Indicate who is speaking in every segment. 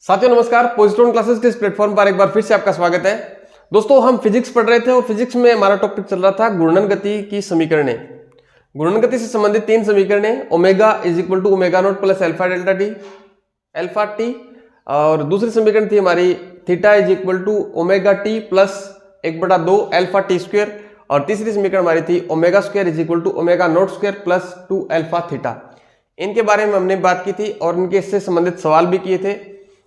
Speaker 1: साथियों नमस्कार। Positron classes के इस प्लेटफॉर्म पर एक बार फिर से आपका स्वागत है। दोस्तों हम फिजिक्स पढ़ रहे थे और फिजिक्स में हमारा टॉपिक चल रहा था घूर्णन गति की समीकरणें। घूर्णन गति से संबंधित तीन समीकरणें, omega is equal to omega naught plus alpha delta T, alpha T, और दूसरी समीकरण थी हमारी theta is equal to omega T plus 1/2 alpha T square, और तीसरी समीकरण हमारी थी omega square is equal to omega naught square plus 2 alpha theta. इनके बारे में हमने बात की थी और इनके इससे संबंधित सवाल भी किए थे।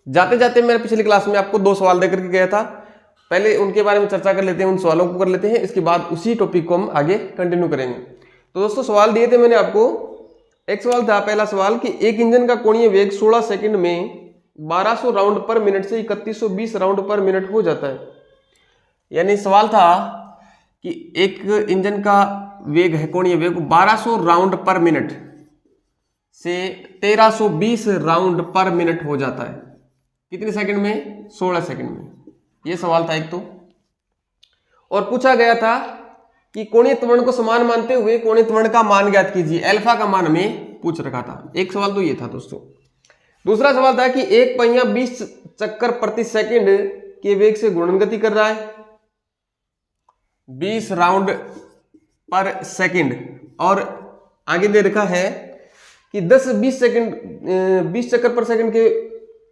Speaker 1: जाते जाते मैंने पिछली क्लास में आपको 2 सवाल देकर के गया था, पहले उनके बारे में चर्चा कर लेते हैं, उन सवालों को कर लेते हैं, इसके बाद उसी टॉपिक को हम आगे कंटिन्यू करेंगे। तो दोस्तों सवाल दिए थे मैंने आपको। एक सवाल था, पहला सवाल कि एक इंजन का कोणीय वेग 16 सेकंड में 1200 राउंड पर मिनट से 3120 राउंड पर मिनट हो जाता है। यानी सवाल था कि एक इंजन का वेग है, कोणीय वेग 1200 राउंड पर मिनट से 1320 राउंड पर मिनट हो जाता है। कितने सेकंड में? 16 सेकंड में। यह सवाल था एक तो। और पूछा गया था कि कोणीय त्वरण को समान मानते हुए कोणीय त्वरण का मान ज्ञात कीजिए। अल्फा का मान हमें पूछ रखा था। एक सवाल तो ये था दोस्तों। दूसरा सवाल था कि एक पहिया 20 चक्कर प्रति सेकंड के वेग से घूर्णन गति कर रहा है, 20 राउंड पर सेकंड, और आगे दे रखा है कि 20 चक्कर पर सेकंड के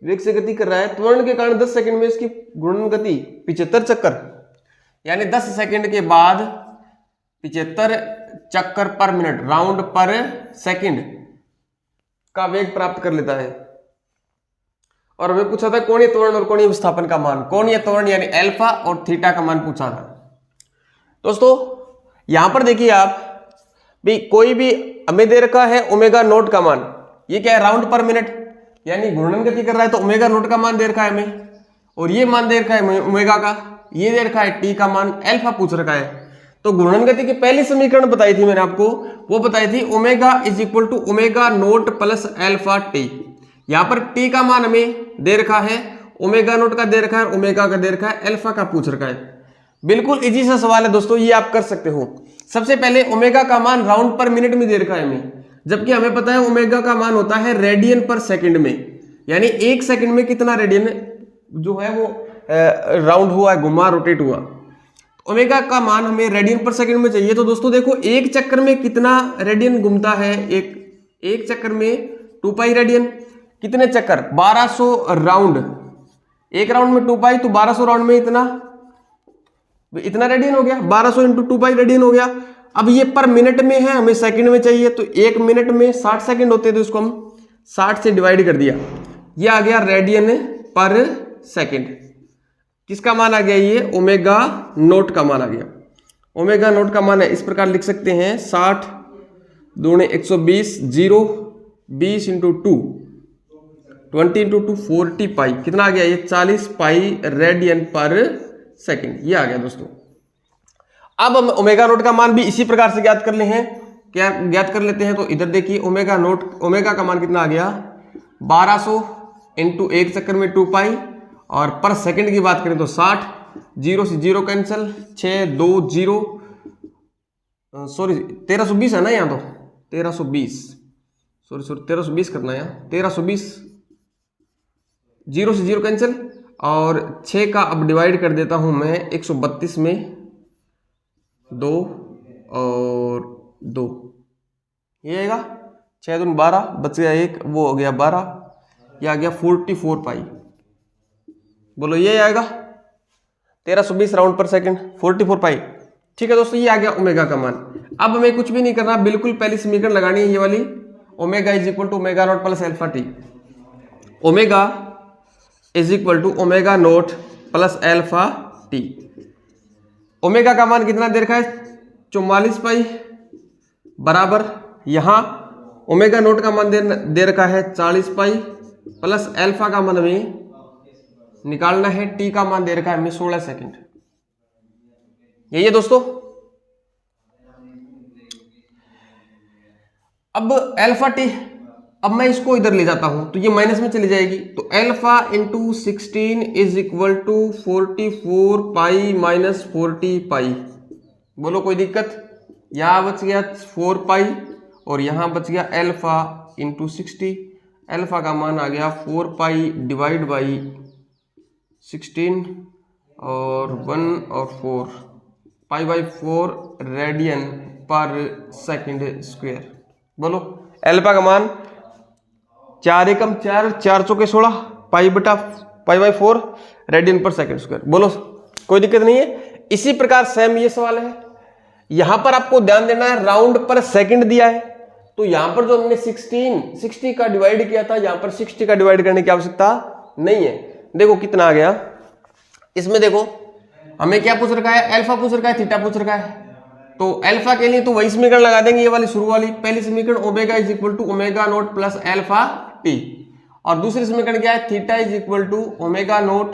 Speaker 1: वेग से गति कर रहा है। त्वरण के कारण 10 सेकंड में इसकी घूर्णन गति 75 चक्कर, यानी 10 सेकंड के बाद 75 चक्कर पर मिनट, राउंड पर सेकंड का वेग प्राप्त कर लेता है। और हमें पूछा था कोणीय त्वरण और कोणीय विस्थापन का मान। कोणीय त्वरण यानी अल्फा और थीटा का मान पूछा था। दोस्तों यहां पर देखिए आप भी, कोई भी हमें दे रखा है ओमेगा नोट का मान। ये क्या है? राउंड पर मिनट, यानी घूर्णन गति कर रहा है तो ओमेगा नोट का मान दे रखा है हमें, और ये मान दे रखा है ओमेगा का, ये दे रखा है टी का मान, अल्फा पूछ रखा है। तो घूर्णन गति की पहली समीकरण बताई थी मैंने आपको, वो बताई थी omega is equal to omega naught plus alpha t. यहां पर टी का मान हमें दे रखा है, ओमेगा नोट का दे रखा है, ओमेगा का दे रखा है, अल्फा का पूछ रखा है। बिल्कुल इजी सा सवाल है दोस्तों, ये आप कर सकते हो। सबसे पहले ओमेगा का मान राउंड पर मिनट में दे रखा है हमें, जबकि हमें पता है ओमेगा का मान होता है रेडियन पर सेकंड में, यानी 1 सेकंड में कितना रेडियन जो है वो राउंड हुआ है, घुमा, रोटेट हुआ। ओमेगा का मान हमें रेडियन पर सेकंड में चाहिए। तो दोस्तों देखो, एक चक्कर में कितना रेडियन घूमता है? एक चक्कर में 2 पाई रेडियन। कितने चक्कर? 1200 राउंड। एक राउंड में 2 पाई, तो 1200 राउंड में इतना रेडियन हो गया, 1200 इंटू 2 पाई रेडियन हो गया। अब ये पर मिनट में है, हमें सेकंड में चाहिए, तो एक मिनट में 60 सेकंड होते हैं, तो इसको हम 60 से डिवाइड कर दिया, ये आ गया रेडियन पर सेकंड। किसका मान आ गया? ये ओमेगा नोट का मान आ गया। ओमेगा नोट का मान है, इस प्रकार लिख सकते हैं, 60 दूने 120, 0 20 इंटू 2 20 इंटू 2 40 पाई। कितना आ गया? ये 40 पाई रेडियन पर सेकंड, ये आ गया दोस्तों। अब हम ओमेगा नोट का मान भी इसी प्रकार से ज्ञात कर ले हैं, क्या ज्ञात कर लेते हैं। तो इधर देखिए ओमेगा का मान कितना आ गया? 1200 इंटू 1 चक्कर में 2 पाई, और पर सेकंड की बात करें तो 60, 0 से 0 कैंसिल, 6 2 0, सॉरी 1320 है ना यहाँ, तो 1320, सॉरी 1320 करना है यहाँ, 1320, 0 से 0 कैंसिल, और 6 का अब डिवाइड कर देता हूं मैं 132 में, 2 और 2, ये आएगा 6 दून 12, बच गया 1, वो हो गया 12, ये आ गया 44 पाई। बोलो ये आएगा 1320 राउंड पर सेकंड, 44 पाई। ठीक है दोस्तों, ये आ गया ओमेगा का मान। अब हमें कुछ भी नहीं करना, बिल्कुल पहली समीकरण लगानी है, ये वाली, omega is equal to omega naught plus alpha t. Omega is equal to omega naught plus alpha t. Omega का मान कितना दे रखा है? 44 पाई, बराबर यहां ओमेगा नोट का मान दे रखा है 40 पाई, प्लस अल्फा का मान हमें निकालना है, टी का मान दे रखा है हमें 16 सेकंड। यही है दोस्तों। अब अल्फा टी, अब मैं इसको इधर ले जाता हूं तो ये माइनस में चली जाएगी, तो alpha into 16 is equal to 44 pi minus 40 pi. बोलो कोई दिक्कत? यहां बच गया 4 पाई और यहां बच गया अल्फा इंटू 60, अल्फा का मान आ गया 4 पाई डिवाइड बाई 16 और 1 और 4 पाई बाई 4 रेडियन पर सेकंड स्क्वायर। बोलो अल्फा का मान 4 एकम 4, 4 चौके 16 पाई बटा पाई बाई 4 रेडियन पर सेकंड स्क्वायर। बोलो कोई दिक्कत नहीं है। इसी प्रकार सेम ये सवाल है, यहां पर आपको ध्यान देना है राउंड पर सेकंड दिया है, तो यहां पर जो हमने 60 का डिवाइड किया था, यहां पर 60 का डिवाइड करने की आवश्यकता नहीं है। देखो कितना आ गया इसमें, देखो हमें क्या पूछ रखा है, अल्फा पूछ रखा है, थीटा पूछ रखा है। तो अल्फा के लिए तो वही समीकरण लगा देंगे, ये वाली शुरू वाली पहली समीकरण omega is equal to omega naught plus alpha T, और दूसरी समीकरण क्या है, theta is equal to omega naught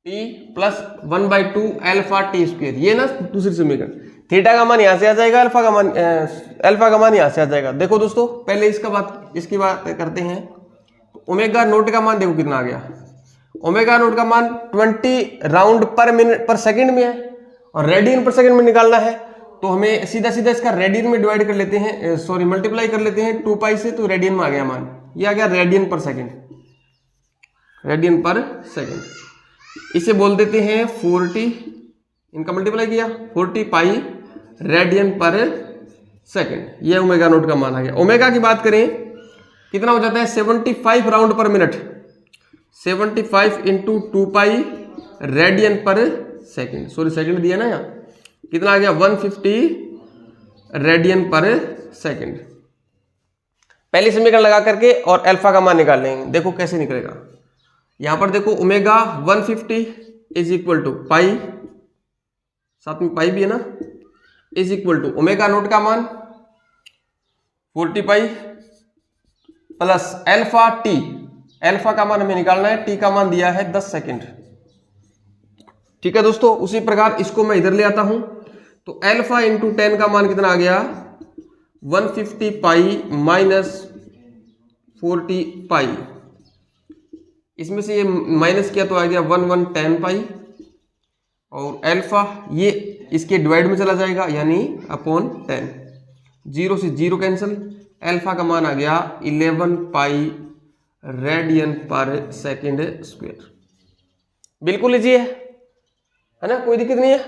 Speaker 1: t plus 1/2 alpha T square. ये ना दूसरी समीकरण, थीटा का मान यहां से आ जाएगा, अल्फा का मान यहां से आ जाएगा। देखो दोस्तों पहले इसकी बात करते हैं। ओमेगा नोट का मान देखो कितना आ गया, ओमेगा नोट का मान 20 राउंड पर मिनट पर सेकंड में है, और रेडियन पर सेकंड में निकालना है, तो हमें सीधा सीधा इसका रेडियन में डिवाइड कर लेते हैं, सॉरी मल्टीप्लाई कर लेते हैं 2 पाई से, तो रेडियन में आ गया मान, ये आ गया रेडियन पर सेकंड, रेडियन पर सेकंड। इसे बोल देते हैं 40, इनका मल्टीप्लाई किया 40 पाई रेडियन पर सेकंड, ये ओमेगा नोट का मान आ गया। ओमेगा की बात करें कितना हो जाता है 75 राउंड पर मिनट, 75 इंटू 2 पाई रेडियन पर सेकंड, सॉरी सेकंड दिया ना यहाँ, कितना आ गया 150 रेडियन पर सेकंड। पहली समीकरण लगा करके और अल्फा का मान निकाल लेंगे, देखो कैसे निकलेगा। यहां पर देखो omega 150 is equal to pi, साथ में पाई भी है ना, is equal to omega naught का मान 40 pi plus alpha t, alpha का मान हमें निकालना है, टी का मान दिया है 10 सेकंड। ठीक है दोस्तों, उसी प्रकार इसको मैं इधर ले आता हूं, तो अल्फा इंटू 10 का मान कितना आ गया 150 पाई माइनस 40 पाई, इसमें से ये माइनस किया तो आ गया 110 पाई, और अल्फा ये इसके डिवाइड में चला जाएगा यानी अपॉन 10, 0 से 0 कैंसिल, अल्फा का मान आ गया 11 पाई रेडियन पर सेकंड स्क्वायर। बिल्कुल इजी है ना, कोई दिक्कत नहीं है।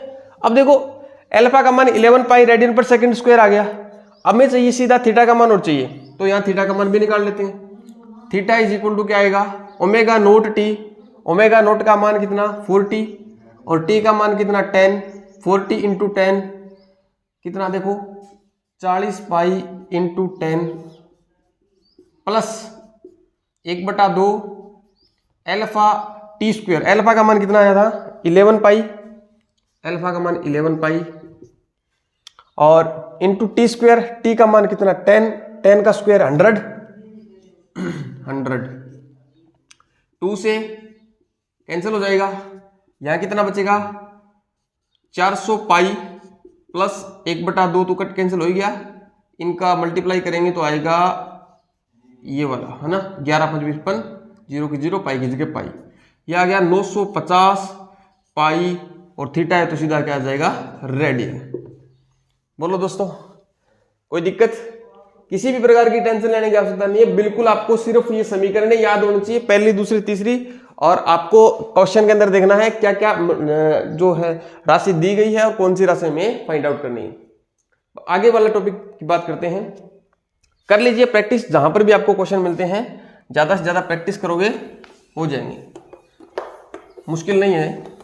Speaker 1: अब देखो अल्फा का मान 11 पाई रेडियन पर सेकंड स्क्वायर आ गया, अब हमें चाहिए सीधा थीटा का मान और चाहिए, तो यहाँ थीटा का मान भी निकाल लेते हैं। थीटा इज इक्वल टू क्या आएगा omega naught T, omega naught का मान कितना 40 और टी का मान कितना 10, 40 इंटू 10 कितना देखो 40 pi into 10 plus 1/2 alpha T square, alpha का मान कितना आया था 11 पाई, अल्फा का मान 11 पाई और इंटू टी स्क्वायर, टी का मान कितना 10, 10 का स्क्वायर 100, 100 2 से कैंसिल हो जाएगा, यहां कितना बचेगा 400 पाई प्लस 1/2 तो कट कैंसिल हो गया, इनका मल्टीप्लाई करेंगे तो आएगा ये वाला है ना 11 5 55, 0 की 0 पाई की जगह पाई, यह आ गया 950 पाई, और थीटा है तो सीधा क्या आ जाएगा रेडियन। बोलो दोस्तों कोई दिक्कत, किसी भी प्रकार की टेंशन लेने की आवश्यकता नहीं है, बिल्कुल आपको सिर्फ ये समीकरण याद होनी चाहिए, पहली दूसरी तीसरी, और आपको क्वेश्चन के अंदर देखना है क्या क्या जो है राशि दी गई है और कौन सी राशि हमें फाइंड आउट करनी है। आगे वाला टॉपिक की बात करते हैं, कर लीजिए प्रैक्टिस, जहां पर भी आपको क्वेश्चन मिलते हैं ज्यादा से ज्यादा प्रैक्टिस करोगे हो जाएंगे, मुश्किल नहीं है।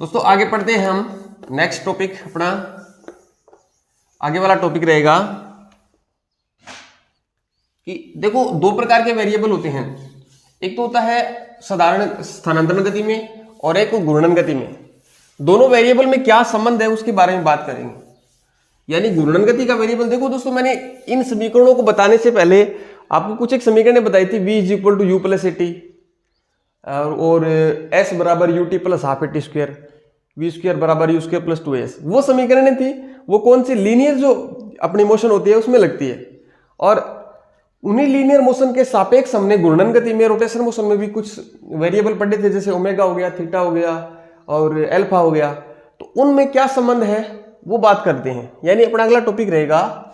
Speaker 1: दोस्तों आगे पढ़ते हैं हम, नेक्स्ट टॉपिक अपना आगे वाला टॉपिक रहेगा कि देखो दो प्रकार के वेरिएबल होते हैं, एक तो होता है साधारण स्थानांतरण गति में और एक घूर्णन गति में। दोनों वेरिएबल में क्या संबंध है उसके बारे में बात करेंगे। यानी घूर्णन गति का वेरिएबल, देखो दोस्तों मैंने इन समीकरणों को बताने से पहले आपको कुछ एक समीकरण बताई थी, v is equal to u plus a t और s बराबर u t plus half a t square, v square बराबर यू स्क्वायर प्लस 2s। वो समीकरणें थी, वो कौन सी लीनियर जो अपनी मोशन होती है उसमें लगती है, और उन्हीं लीनियर मोशन के सापेक्ष हमने घूर्णन गति में रोटेशन मोशन में भी कुछ वेरिएबल पढ़े थे, जैसे ओमेगा हो गया, थीटा हो गया, और अल्फा हो गया, तो उनमें क्या संबंध है वो बात करते हैं। यानी अपना अगला टॉपिक रहेगा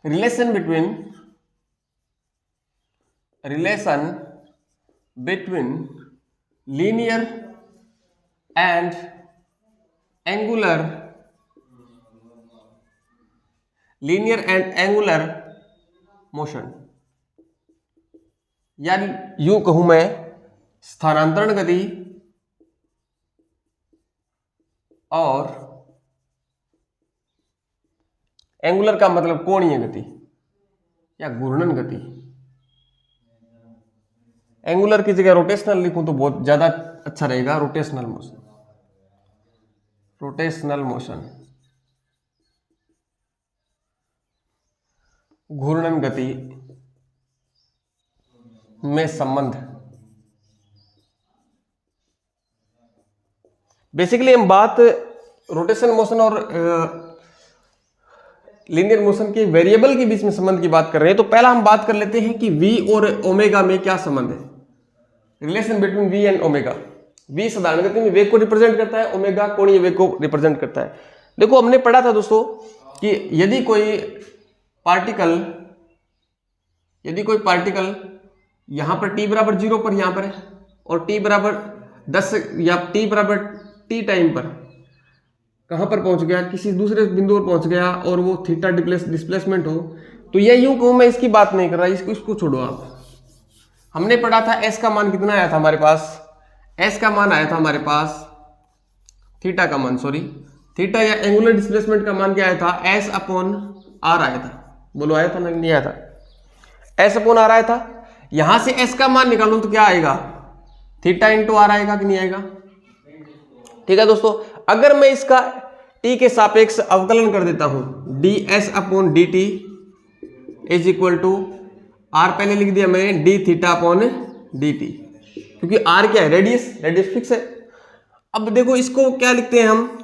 Speaker 1: relation between linear and angular motion, यानी यूं कहूं मैं स्थानांतरण गति और एंगुलर का मतलब कोणीय गति या घूर्णन गति। एंगुलर की जगह रोटेशनल लिखूं तो बहुत ज्यादा अच्छा रहेगा, रोटेशनल मोशन, घूर्णन गति में संबंध। बेसिकली हम बात रोटेशन मोशन और लीनियर मोशन के वेरिएबल के बीच में संबंध की बात कर रहे हैं। तो पहला हम बात कर लेते हैं कि v और ओमेगा में क्या संबंध है, relation between v and omega. v साधारण गति में वेग को रिप्रेजेंट करता है, ओमेगा कोणीय वेग को रिप्रेजेंट करता है। देखो हमने पढ़ा था दोस्तों कि यदि कोई पार्टिकल यहां पर t बराबर 0 पर यहां पर है और t बराबर 10 या t बराबर t टाइम पर कहां पर पहुंच गया, किसी दूसरे बिंदु पर पहुंच गया और वो थीटा डिस्प्लेसमेंट हो, तो ये यूं कहूं, मैं इसकी बात नहीं कर रहा, इसको छोड़ो आप। हमने पढ़ा था s का मान कितना आया था हमारे पास, s का मान आया था हमारे पास थीटा का मान, थीटा या एंगुलर डिस्प्लेसमेंट का मान क्या आया था, s अपॉन r आया था। बोलो आया था नहीं आया था, s अपॉन r आया था। यहां से s का मान निकालूं तो क्या आएगा, थीटा इंटू r आएगा कि नहीं आएगा। ठीक है दोस्तों, अगर मैं इसका t के सापेक्ष अवकलन कर देता हूं, ds upon dt is equal to r, पहले लिख दिया मैंने d थीटा अपॉन dt, क्योंकि r क्या है, रेडियस फिक्स है। अब देखो इसको क्या लिखते हैं हम,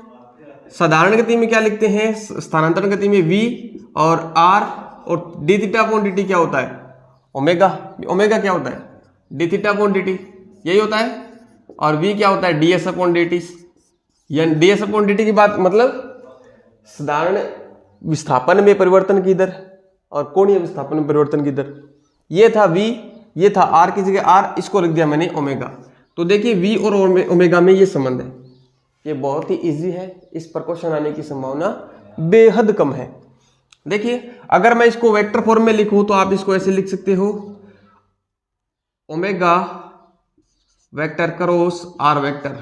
Speaker 1: साधारण गति में क्या लिखते हैं, स्थानांतरण गति में v और r, और d थीटा अपॉन dt क्या होता है, ओमेगा क्या होता है, d थीटा अपॉन dt यही होता है, और v क्या होता है, ds अपॉन dt। यानी ds अपॉन dt की बात मतलब साधारण विस्थापन में परिवर्तन की दर और कोणीय विस्थापन में परिवर्तन की दर। ये था v, ये था r की जगह r, इसको लिख दिया मैंने ओमेगा। तो देखिए v और ओमेगा में ये संबंध है, ये बहुत ही इजी है, इस पर क्वेश्चन आने की संभावना बेहद कम है। देखिए अगर मैं इसको वेक्टर फॉर्म में लिखूं तो आप इसको ऐसे लिख सकते हो, omega vector cross r vector,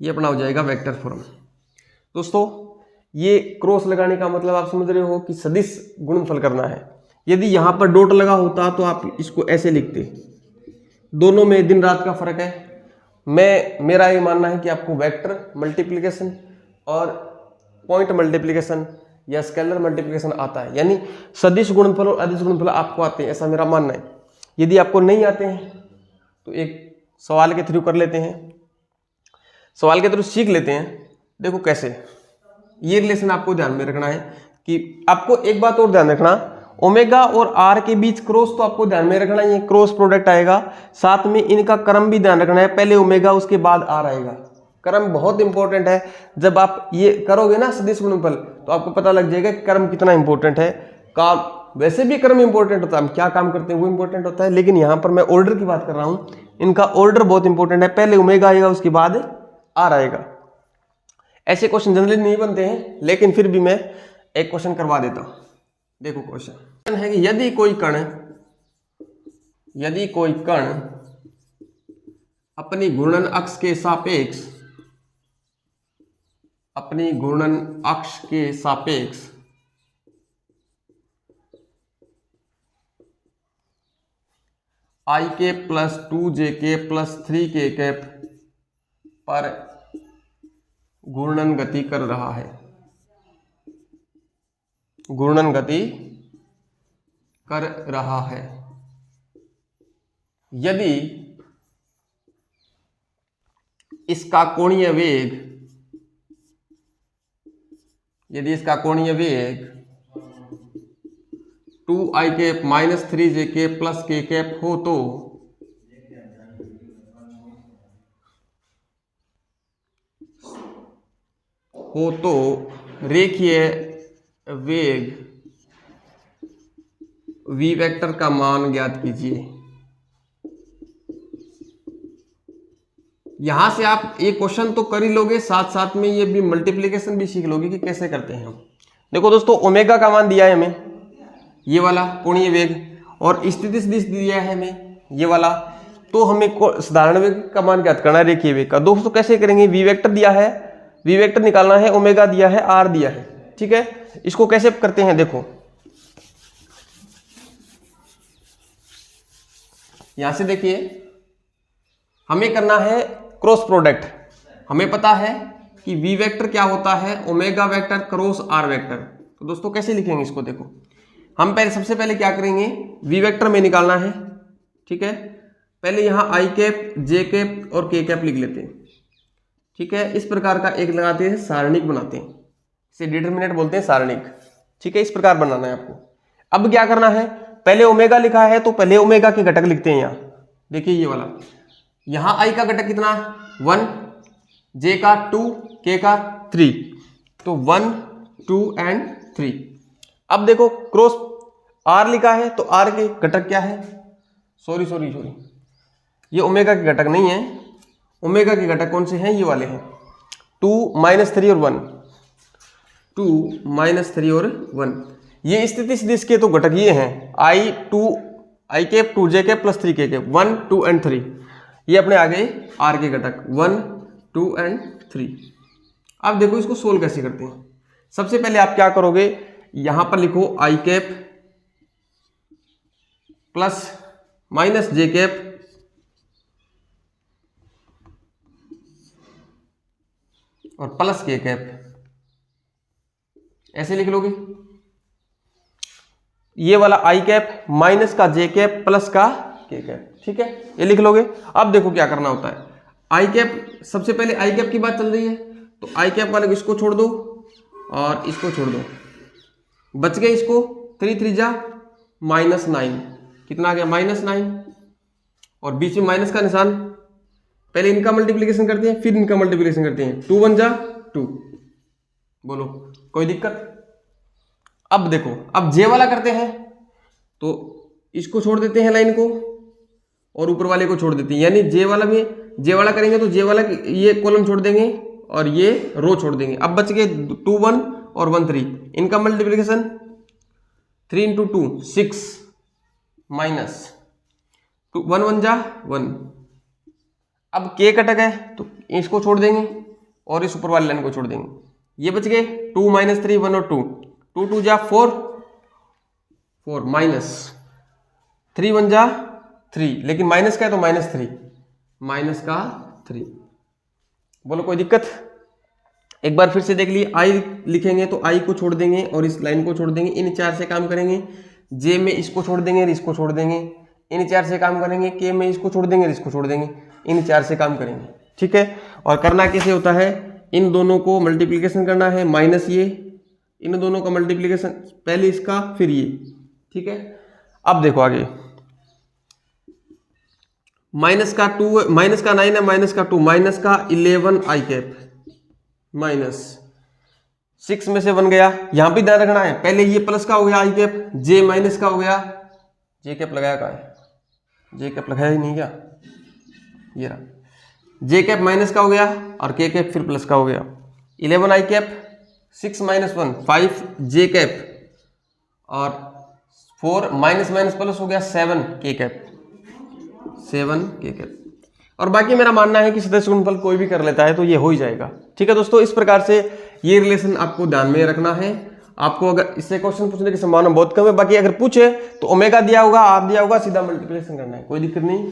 Speaker 1: ये अपना हो जाएगा वेक्टर फॉर्म। दोस्तों ये क्रॉस लगाने का मतलब आप समझ रहे हो कि सदिश गुणनफल करना है। यदि यहां पर डॉट लगा होता तो आप इसको ऐसे लिखते, दोनों में दिन रात का फर्क है। मेरा ये मानना है कि आपको वेक्टर मल्टीप्लिकेशन और पॉइंट मल्टीप्लिकेशन या स्केलर मल्टीप्लिकेशन आता है, यानी सदिश गुणनफल और अदिश गुणनफल आपको आते हैं, ऐसा मेरा मानना है। यदि आपको नहीं आते हैं तो एक सवाल के थ्रू कर लेते हैं, सवाल के थ्रू सीख लेते हैं। देखो कैसे, ये रिलेशन आपको ध्यान में रखना है कि आपको एक बात और ध्यान रखना, ओमेगा और आर के बीच क्रॉस तो आपको ध्यान में रखना, ये क्रॉस प्रोडक्ट आएगा, साथ में इनका क्रम भी ध्यान रखना है, पहले ओमेगा उसके बाद आर आएगा। क्रम बहुत इंपॉर्टेंट है, जब आप ये करोगे ना सदिश गुणनफल तो आपको पता लग जाएगा कि क्रम कितना इंपॉर्टेंट है। काम वैसे भी क्रम इंपॉर्टेंट होता है, हम क्या काम करते हैं वो इंपॉर्टेंट होता है, लेकिन यहाँ पर मैं ऑर्डर की बात कर रहा हूँ, इनका ऑर्डर बहुत इंपॉर्टेंट है, पहले ओमेगा आएगा उसके बाद आर आएगा। ऐसे क्वेश्चन जनरली नहीं बनते हैं, लेकिन फिर भी मैं एक क्वेश्चन करवा देता हूं। देखो क्वेश्चन है कि यदि कोई कण अपनी घूर्णन अक्ष के सापेक्ष i के प्लस 2j के प्लस 3k कैप पर घूर्णन गति कर रहा है, यदि इसका कोणीय वेग 2i कैप माइनस 3j के प्लस k कैप हो तो हो तो रेखीय वेग v वेक्टर का मान ज्ञात कीजिए। यहां से आप एक क्वेश्चन तो कर ही लोगे, साथ साथ में ये भी मल्टीप्लिकेशन भी सीख लोगे कि कैसे करते हैं हम। देखो दोस्तों, ओमेगा का मान दिया है हमें ये वाला कोणीय वेग, और स्थिति सदिश दिया है हमें ये वाला, तो हमें साधारण वेग का मान ज्ञात करना है, रेखीय वेग का। दोस्तों कैसे करेंगे, वी वेक्टर दिया है, वी वेक्टर निकालना है, ओमेगा दिया है, आर दिया है, ठीक है। इसको कैसे करते हैं, देखो यहां से देखिए, हमें करना है क्रॉस प्रोडक्ट। हमें पता है कि वी वेक्टर क्या होता है, omega vector cross r vector. तो दोस्तों कैसे लिखेंगे इसको, देखो हम सबसे पहले क्या करेंगे, वी वेक्टर में निकालना है, ठीक है। पहले यहां आई कैप, जे कैप और के कैप लिख लेते हैं, ठीक है। इस प्रकार का एक लगाते हैं, सारणिक बनाते हैं, इसे डिटरमिनेंट बोलते हैं, सारणिक, ठीक है। इस प्रकार बनाना है आपको। अब क्या करना है, पहले ओमेगा लिखा है तो पहले ओमेगा के घटक लिखते हैं। यहाँ देखिए ये वाला, यहां आई का घटक कितना, 1, जे का 2, के का 3, तो 1, 2 एंड 3। अब देखो क्रॉस आर लिखा है तो आर के घटक क्या है, सॉरी ये ओमेगा के घटक नहीं है, ओमेगा के घटक कौन से हैं, ये वाले हैं, 2, -3 और 1, 2, -3 और 1। ये स्थिति सदिश के तो घटक ये हैं, आई कैप 2 जे कैप प्लस 3 के कैप, 1, 2 एंड 3। ये अपने आ गए आर के घटक 1, 2 एंड 3। अब देखो इसको सोल्व कैसे करते हैं। सबसे पहले आप क्या करोगे, यहां पर लिखो आई कैप प्लस माइनस जे कैप और प्लस के कैप, ऐसे लिख लोगे। ये वाला आई कैप माइनस का जे कैप प्लस का के कैप, ठीक है, ये लिख लोगे। अब देखो क्या करना होता है, आई कैप, सबसे पहले आई कैप की बात चल रही है तो आई कैप वाले को इसको छोड़ दो और इसको छोड़ दो, बच गए इसको 3 3 जा -9, कितना आ गया -9, और बीच में माइनस का निशान। पहले इनका मल्टीप्लिकेशन करते हैं फिर इनका मल्टीप्लिकेशन करते हैं, 2 1 जा 2, बोलो कोई दिक्कत। अब देखो, अब जे वाला करते हैं तो इसको छोड़ देते हैं लाइन को और ऊपर वाले को छोड़ देते हैं, यानी जे वाला में जे वाला करेंगे तो जे वाला ये कॉलम छोड़ देंगे और ये रो छोड़ देंगे। अब बच गए 2 1 और 1 3, इनका मल्टीप्लिकेशन 3 × 2 6 माइनस 1 1 जा 1। अब के घटक है तो इसको छोड़ देंगे और इस ऊपर वाली लाइन को छोड़ देंगे, ये बच गए 2 -3 1 और 2, 2 2 जा 4 4 माइनस 3 1 जा 3, लेकिन माइनस का है तो माइनस का 3। बोलो कोई दिक्कत। एक बार फिर से देख लिए, आई लिखेंगे तो आई को छोड़ देंगे और इस लाइन को छोड़ देंगे, इन 4 से काम करेंगे। जे में इसको छोड़ देंगे और इसको छोड़ देंगे, इन 4 से काम करेंगे। के में इसको छोड़ देंगे और इसको छोड़ देंगे, इन 4 से काम करेंगे, ठीक है। और करना कैसे होता है, इन दोनों को मल्टीप्लिकेशन करना है, माइनस ये, इन दोनों का मल्टीप्लिकेशन, पहले इसका फिर ये, ठीक है। अब देखो आगे, माइनस का 9 है, माइनस का 2, माइनस का 11 आई कैप, माइनस 6 में से 1 गया। यहां भी ध्यान रखना है, पहले ये प्लस का हो गया आई कैप, जे माइनस का हो गया, जे कैप लगाया का है, जे कैप लगाया ही नहीं क्या, ये रहा, जे कैप माइनस का हो गया और के कैप फिर प्लस का हो गया। 11 आई कैप, 6 - 1 5 जे कैप और 4 माइनस प्लस हो गया 7 के कैप, 7 के कैप। और बाकी मेरा मानना है कि सदस्य गुणनफल कोई भी कर लेता है तो ये हो ही जाएगा, ठीक है दोस्तों। इस प्रकार से ये रिलेशन आपको ध्यान में रखना है। आपको अगर इससे क्वेश्चन पूछने की संभावना बहुत कम है, बाकी अगर पूछे तो ओमेगा दिया होगा, आप दिया होगा, सीधा मल्टीप्लिकेशन करना है, कोई दिक्कत नहीं।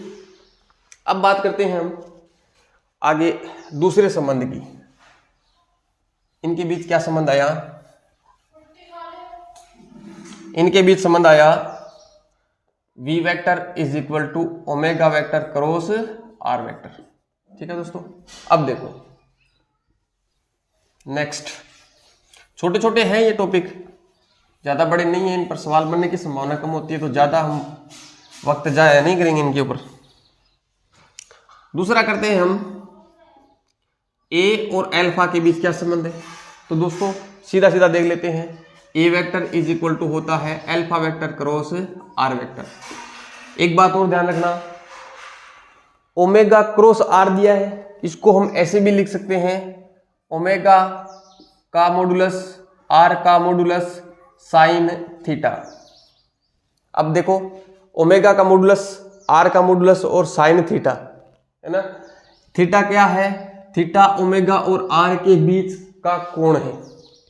Speaker 1: अब बात करते हैं हम आगे दूसरे संबंध की। इनके बीच क्या संबंध आया, इनके बीच संबंध आया v vector is equal to omega vector cross r vector, ठीक है दोस्तों। अब देखो नेक्स्ट, छोटे छोटे हैं ये टॉपिक, ज्यादा बड़े नहीं है, इन पर सवाल बनने की संभावना कम होती है, तो ज्यादा हम वक्त जाया नहीं करेंगे इनके ऊपर। दूसरा करते हैं हम, a और अल्फा के बीच क्या संबंध है। तो दोस्तों सीधा सीधा देख लेते हैं, a vector is equal to होता है alpha vector cross r vector. एक बात और ध्यान रखना, ओमेगा क्रॉस आर दिया है, इसको हम ऐसे भी लिख सकते हैं ओमेगा का मॉडुलस आर का मॉडुलस साइन थीटा। अब देखो ओमेगा का मॉडुलस आर का मॉडुलस और साइन थीटा है ना, थीटा क्या है, थीटा ओमेगा और आर के बीच का कोण है,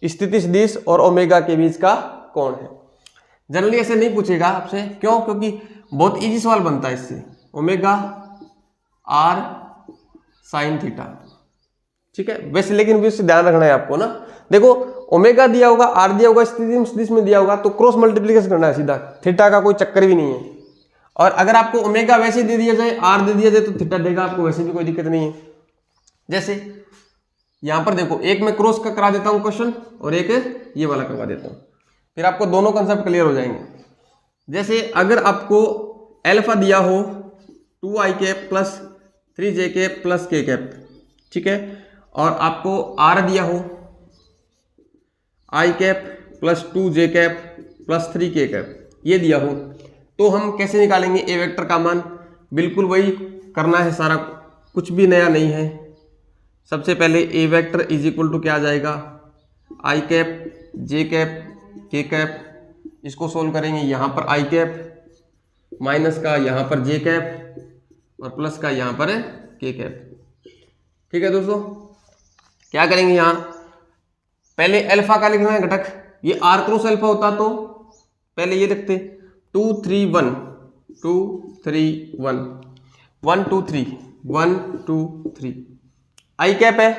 Speaker 1: स्थिति सदिश और ओमेगा के बीच का कोण है। जनरली ऐसे नहीं पूछेगा आपसे, क्यों, क्योंकि बहुत इजी सवाल बनता है इससे, ओमेगा आर साइन थीटा, ठीक है। वैसे लेकिन भी उससे ध्यान रखना है आपको ना, देखो ओमेगा दिया होगा, आर दिया होगा, स्थिति सदिश में दिया होगा, तो क्रॉस मल्टीप्लिकेशन करना है सीधा, थीटा का कोई चक्कर भी नहीं है। और अगर आपको ओमेगा वैसे दे दिया जाए, आर दे दिया जाए, तो थीटा देगा आपको, वैसे भी कोई दिक्कत नहीं है। जैसे यहां पर देखो, एक मैं क्रॉस का करा देता हूं क्वेश्चन और एक ये वाला करवा देता हूं, फिर आपको दोनों कंसेप्ट क्लियर हो जाएंगे। जैसे अगर आपको एल्फा दिया हो 2i cap plus 3j cap plus k cap, ठीक है, और आपको आर दिया हो i cap plus 2j cap plus 3k cap, ये दिया हो, तो हम कैसे निकालेंगे ए वेक्टर का मान, बिल्कुल वही करना है सारा, कुछ भी नया नहीं है। सबसे पहले ए वेक्टर इज इक्वल टू क्या आ जाएगा, आई कैप जे कैप के कैप, इसको सोल्व करेंगे, यहाँ पर आई कैप माइनस का यहाँ पर जे कैप और प्लस का यहाँ पर के कैप, ठीक है दोस्तों। क्या करेंगे, यहाँ पहले अल्फा का लिखना है घटक, ये आर क्रॉस अल्फा होता तो पहले ये लिखते 2 3 1 2 3 1 1 2 3 1 2 3, आई कैप है,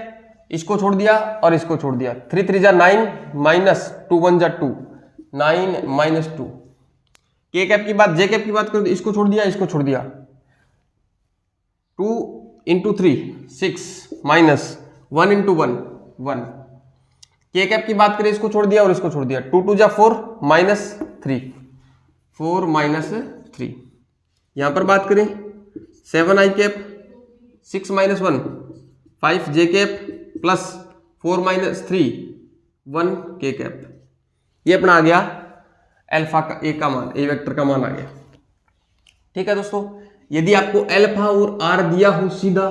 Speaker 1: इसको छोड़ दिया और इसको छोड़ दिया, 3 3 जा 9 माइनस 2 1 जा 2 9 माइनस 2, के कैप की बात, जे कैप की बात करो, इसको छोड़ दिया, इसको छोड़ दिया, 2 इंटू 3 6 माइनस 1 इंटू 1 1, के कैप की बात करें, इसको छोड़ दिया और इसको छोड़ दिया, 2 2 जा 4 माइनस 3 4 माइनस 3, यहां पर बात करें 7 आई कैप 6 माइनस 1 5 जे कैप प्लस 4 माइनस 3 1 के कैप, ये अपना आ गया अल्फा का ए का मान, ए वेक्टर का मान आ गया, ठीक है दोस्तों। यदि आपको अल्फा और आर दिया हो सीधा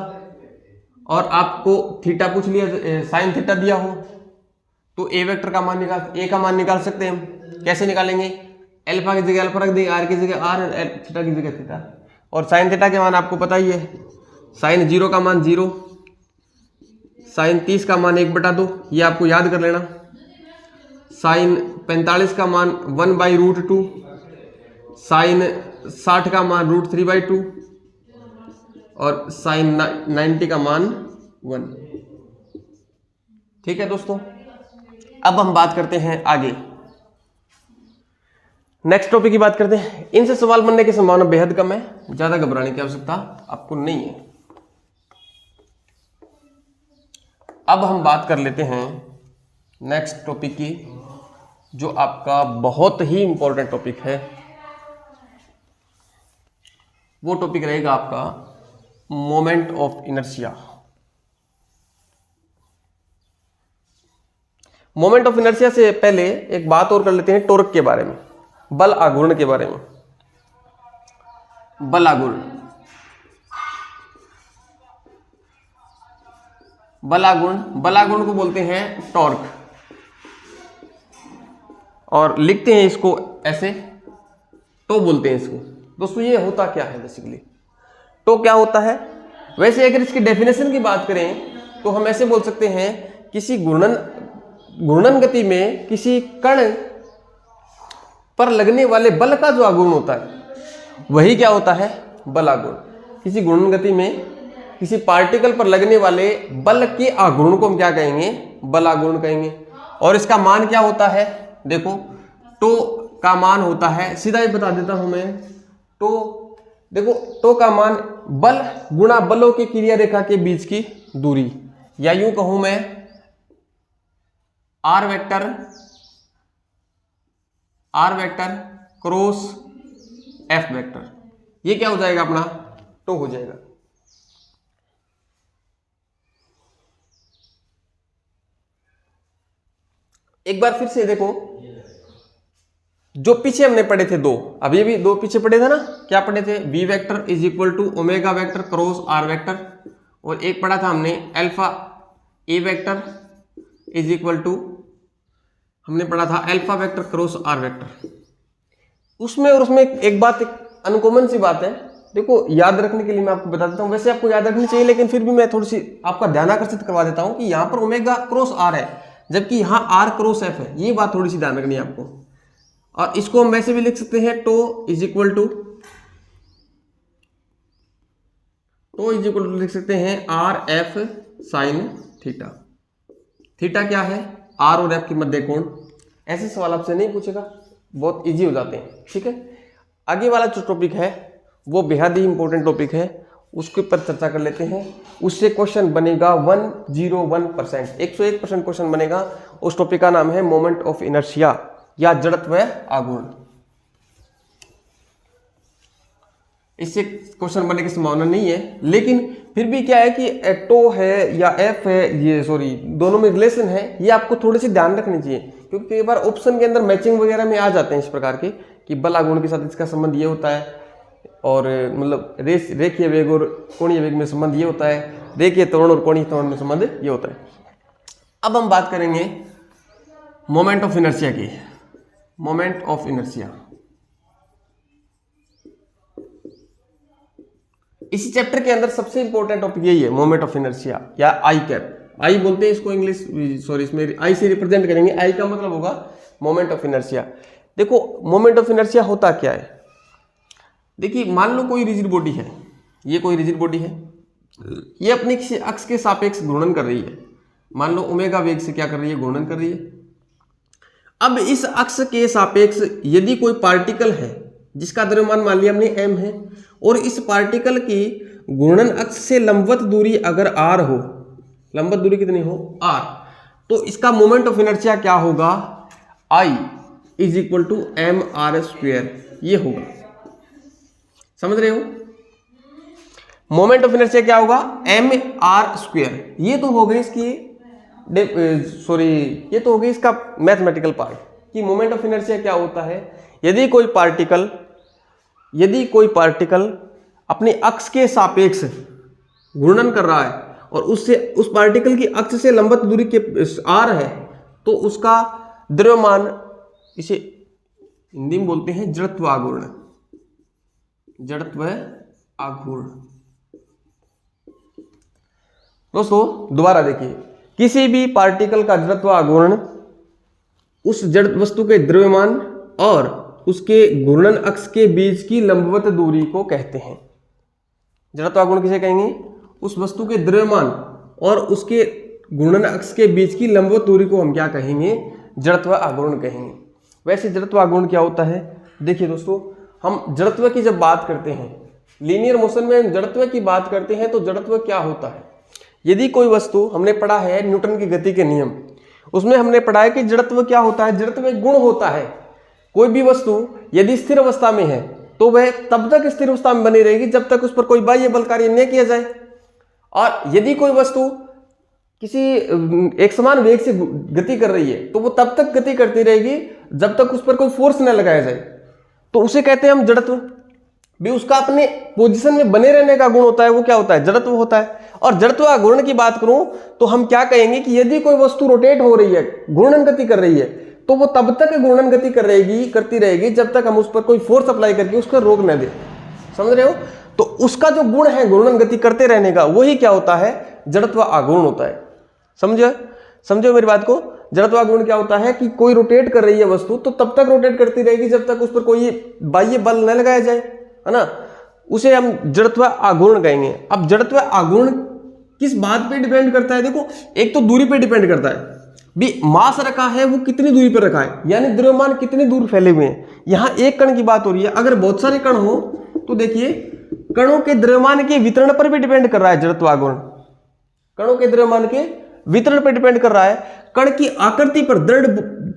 Speaker 1: और आपको थीटा पूछ लिया, साइन थीटा दिया हो, तो ए वेक्टर का मान ए का मान निकाल सकते हैं हम। कैसे निकालेंगे, अल्फा की जगह अल्फा रख देंगे, आर की जगह आर, थीटा की जगह थीटा, और साइन थीटा के मान आपको पता ही है, साइन 0 का मान 0, साइन 30 का मान 1/2, ये आपको याद कर लेना, साइन 45 का मान 1/√2, साइन 60 का मान √3/2 और साइन 90 का मान 1, ठीक है दोस्तों। अब हम बात करते हैं आगे, नेक्स्ट टॉपिक की बात करते हैं। इनसे सवाल बनने की संभावना बेहद कम है, ज्यादा घबराने की आवश्यकता आपको नहीं है। अब हम बात कर लेते हैं नेक्स्ट टॉपिक की, जो आपका बहुत ही इंपॉर्टेंट टॉपिक है। वो टॉपिक रहेगा आपका moment of inertia. Moment of inertia से पहले एक बात और कर लेते हैं टॉर्क के बारे में, बल आघूर्ण के बारे में। बल आघूर्ण, बल आघूर्ण को बोलते हैं टॉर्क, और लिखते हैं इसको ऐसे, तो बोलते हैं इसको। दोस्तों ये होता क्या है बेसिकली, तो क्या होता है, वैसे अगर इसकी डेफिनेशन की बात करें तो हम ऐसे बोल सकते हैं, किसी घूर्णन गति में किसी कण पर लगने वाले बल का जो आघूर्ण होता है वही क्या होता है, बल आघूर्ण। किसी घूर्णन गति में किसी पार्टिकल पर लगने वाले बल के आघूर्ण को हम क्या कहेंगे, बल आघूर्ण कहेंगे। और इसका मान क्या होता है, देखो टो का मान होता है, सीधा ही बता देता हूं मैं, टो देखो, टो का मान बल गुणा बलों की क्रिया रेखा के बीच की दूरी, या यूं कहूं मैं r vector cross f vector, ये क्या हो जाएगा अपना, टो हो जाएगा। एक बार फिर से देखो, जो पीछे हमने पढ़े थे दो, अब ये भी दो पीछे पढ़े थे ना, क्या पढ़े थे, v vector is equal to omega vector cross r vector, और एक पढ़ा था हमने alpha a vector is equal to, हमने पढ़ा था alpha vector cross r vector. उसमें और उसमें एक बात, एक अनकॉमन सी बात है, देखो याद रखने के लिए मैं आपको बता देता हूँ, वैसे आपको याद रखनी चाहिए लेकिन फिर भी मैं थोड़ी सी आपका ध्यान आकर्षित करवा देता हूँ कि यहाँ पर ओमेगा क्रॉस r है जबकि यहाँ r क्रॉस f है, ये बात थोड़ी सी ध्यान रखनी है आपको। और इसको हम वैसे भी लिख सकते हैं टो इज इक्वल टू लिख सकते हैं R F sine theta. Theta क्या है, आर और एफ की मध्य कोण। ऐसे सवाल आपसे नहीं पूछेगा, बहुत इजी हो जाते हैं, ठीक है। आगे वाला जो टॉपिक है वो बेहद ही इंपॉर्टेंट टॉपिक है, उसके ऊपर चर्चा कर लेते हैं। उससे क्वेश्चन बनेगा 101%, 101% क्वेश्चन बनेगा। उस टॉपिक का नाम है मोमेंट ऑफ इनर्शिया या जड़त्व आघूर्ण। इससे क्वेश्चन बनने की संभावना नहीं है, लेकिन फिर भी क्या है कि टो है या एफ है, ये सॉरी दोनों में रिलेशन है, ये आपको थोड़ी सी ध्यान रखनी चाहिए, क्योंकि कई बार ऑप्शन के अंदर मैचिंग वगैरह में आ जाते हैं इस प्रकार के कि बल आघूर्ण के साथ इसका संबंध ये होता है, और मतलब रेखीय वेग और कोणीय वेग में संबंध ये होता है, रेखीय त्वरण और कोणीय त्वरण में संबंध ये होता है। अब हम बात करेंगे मोमेंट ऑफ इनर्शिया की। मोमेंट ऑफ इनर्शिया इसी चैप्टर के अंदर सबसे इंपॉर्टेंट टॉपिक यही है, मोमेंट ऑफ इनर्शिया या आई कैप। आई बोलते हैं इसको इंग्लिश, सॉरी इसमें आई से रिप्रेजेंट करेंगे। आई का मतलब होगा मोमेंट ऑफ इनर्शिया। देखो मोमेंट ऑफ इनर्शिया होता क्या है, देखिए मान लो कोई रिजिड बॉडी है, ये कोई रिजिड बॉडी है, ये अपने किसी अक्ष के सापेक्ष घूर्णन कर रही है, मान लो ओमेगा वेग से क्या कर रही है, घूर्णन कर रही है। अब इस अक्ष के सापेक्ष यदि कोई पार्टिकल है जिसका द्रव्यमान मान लिया हमने m है, और इस पार्टिकल की घूर्णन अक्ष से लंबवत दूरी अगर r हो, लंबवत दूरी कितनी हो r, तो इसका मोमेंट ऑफ इनर्शिया क्या होगा, I is equal to m r square, ये होगा। समझ रहे हो, मोमेंट ऑफ इनर्शिया क्या होगा, एम आर स्क्वेयर। ये तो हो गई इसकी ये तो हो गई इसका मैथमेटिकल पार्ट कि मोमेंट ऑफ इनर्शिया क्या होता है। यदि कोई पार्टिकल अपने अक्ष के सापेक्ष घूर्णन कर रहा है और उससे उस पार्टिकल की अक्ष से लंबवत दूरी के r है, तो उसका द्रव्यमान, इसे हिंदी में बोलते हैं जड़त्व आघूर्ण। जड़त्व आघूर्ण दोस्तों दोबारा देखिए, किसी भी पार्टिकल का जड़त्व आघूर्ण उस जड़ वस्तु के द्रव्यमान और उसके घूर्णन अक्ष के बीच की लंबवत दूरी को कहते हैं। जड़त्व आघूर्ण किसे कहेंगे, उस वस्तु के द्रव्यमान और उसके घूर्णन अक्ष के बीच की लंबवत दूरी को हम क्या कहेंगे, जड़त्व आघूर्ण कहेंगे। वैसे जड़त्व आघूर्ण क्या होता है, देखिए दोस्तों, हम जड़त्व की जब बात करते हैं, लीनियर मोशन में हम जड़त्व की बात करते हैं, तो जड़त्व क्या होता है। यदि कोई वस्तु, हमने पढ़ा है न्यूटन की गति के नियम, उसमें हमने पढ़ा है कि जड़त्व क्या होता है, जड़त्व एक गुण होता है। कोई भी वस्तु यदि स्थिर अवस्था में है तो वह तब तक स्थिर अवस्था में बनी रहेगी जब तक उस पर कोई बाह्य बल कार्य न किया जाए, और यदि कोई वस्तु किसी एक समान वेग से गति कर रही है तो वो तब तक गति करती रहेगी जब तक उस पर कोई फोर्स न लगाया जाए, तो उसे कहते हैं हम जड़त्व। भी उसका अपने पोजीशन में बने रहने का गुण होता है, वो क्या होता है, जड़त्व होता है। और जड़त्व आघूर्ण की बात करूं तो हम क्या कहेंगे कि यदि कोई वस्तु रोटेट हो रही है, घूर्णन गति कर रही है, तो वो तब तक घूर्णन गति करती रहेगी जब तक हम उस पर कोई फोर्स अप्लाई करके उसको रोक न दे। समझ रहे हो, तो उसका जो गुण है घूर्णन गति करते रहने का, वही क्या होता है, जड़त्व आघूर्ण होता है। समझो मेरी बात को। जड़त्व आघूर्ण क्या होता है कि कोई रोटेट कर रही है वस्तु, तो तब तक रोटेट करती रहेगी जब तक उस पर कोई बाह्य बल न लगाया जाए, है ना, उसे हम जड़त्व आघूर्ण कहेंगे। अब जड़त्व आघूर्ण किस बात पे डिपेंड करता है, देखो एक तो दूरी पे डिपेंड करता है, भी मास रखा है वो कितनी दूरी पर रखा है, यानी द्रव्यमान कितनी दूर फैले हुए हैं। यहां एक कण की बात हो रही है, अगर बहुत सारे कण हो तो देखिए कणों के द्रव्यमान के वितरण पर भी डिपेंड कर रहा है जड़त्व आघूर्ण। कणों के द्रव्यमान के वितरण पर डिपेंड कर रहा है, कण की आकृति पर, दृढ़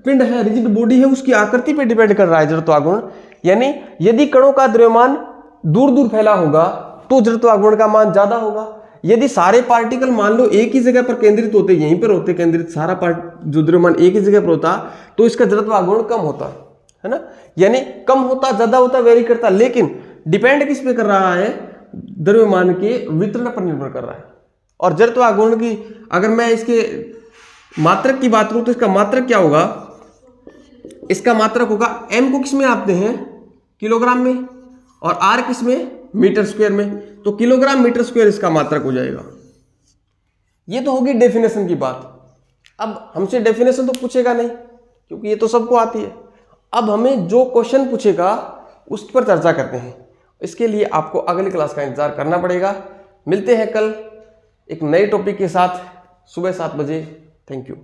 Speaker 1: पिंड है, रिजिड बॉडी है, उसकी आकृति पर डिपेंड कर रहा है जड़त्व आघूर्ण। यानी यदि कणों का द्रव्यमान दूर दूर फैला होगा तो जड़त्व आघूर्ण का मान ज्यादा होगा, यदि सारे पार्टिकल मान लो एक ही जगह पर केंद्रित होते, यहीं पर होते केंद्रित, सारा जो द्रव्यमान एक ही जगह पर होता, तो इसका जड़त्व आघूर्ण कम होता है ना, यानी कम होता, ज्यादा होता, वेरी करता, लेकिन डिपेंड किस पे कर रहा है, द्रव्यमान के वितरण पर निर्भर कर रहा है। और जड़त्व आघूर्ण की अगर मैं इसके मात्रक की बात करूं तो इसका मात्रक क्या होगा, इसका मात्रक होगा m को किस में आपते हैं, किलोग्राम में, और r किस में, मीटर स्क्वायर में, तो किलोग्राम मीटर स्क्वायर इसका मात्रक हो जाएगा। ये तो होगी डेफिनेशन की बात। अब हमसे डेफिनेशन तो पूछेगा नहीं क्योंकि ये तो सबको आती है। अब हमें जो क्वेश्चन पूछेगा उस पर चर्चा करते हैं। इसके लिए आपको अगली क्लास का इंतजार करना पड़ेगा। मिलते हैं कल एक नए टॉपिक के साथ सुबह 7 बजे। Thank you.